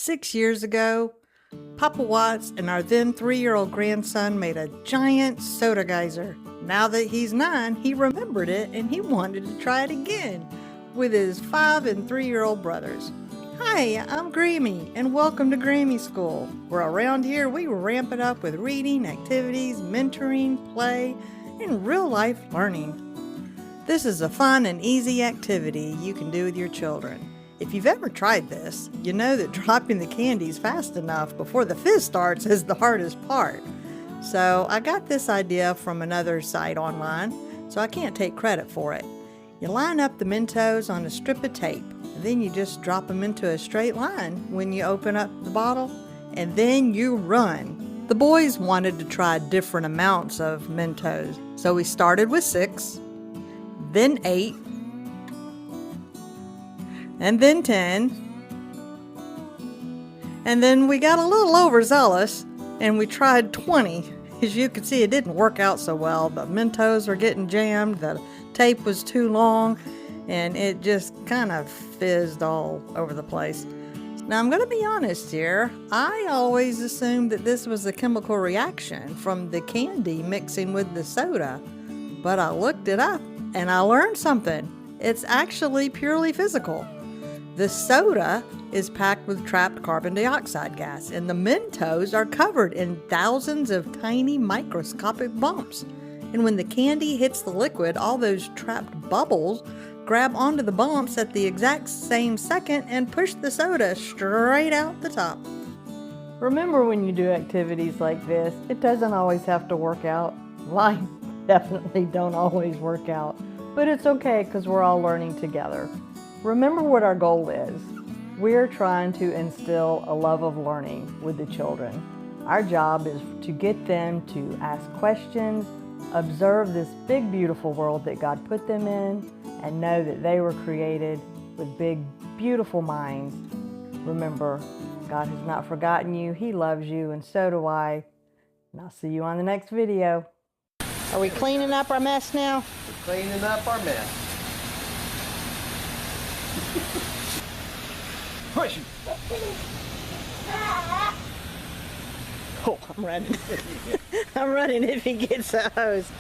6 years ago, Poppa Watts and our then 3-year-old grandson made a giant soda geyser. Now that he's 9, he remembered it and he wanted to try it again with his 5 and 3-year-old brothers. Hi, I'm Grammy and welcome to Grammy School, where around here we ramp it up with reading, activities, mentoring, play, and real-life learning. This is a fun and easy activity you can do with your children. If you've ever tried this, you know that dropping the candies fast enough before the fizz starts is the hardest part. So I got this idea from another site online, so I can't take credit for it. You line up the Mentos on a strip of tape, and then you just drop them into a straight line when you open up the bottle, and then you run. The boys wanted to try different amounts of Mentos, so we started with 6, then 8, and then 10, and then we got a little overzealous and we tried 20. As you can see, it didn't work out so well. The Mentos were getting jammed, the tape was too long, and it just kind of fizzed all over the place. Now I'm going to be honest here, I always assumed that this was a chemical reaction from the candy mixing with the soda, but I looked it up and I learned something. It's actually purely physical. The soda is packed with trapped carbon dioxide gas, and the Mentos are covered in thousands of tiny microscopic bumps. And when the candy hits the liquid, all those trapped bubbles grab onto the bumps at the exact same second and push the soda straight out the top. Remember, when you do activities like this, it doesn't always have to work out. Life definitely don't always work out, but it's okay because we're all learning together. Remember what our goal is. We're trying to instill a love of learning with the children. Our job is to get them to ask questions, observe this big, beautiful world that God put them in, and know that they were created with big, beautiful minds. Remember, God has not forgotten you. He loves you, and so do I. And I'll see you on the next video. Are we cleaning up our mess now? We're cleaning up our mess. Push him. Oh, I'm running. I'm running if he gets a hose.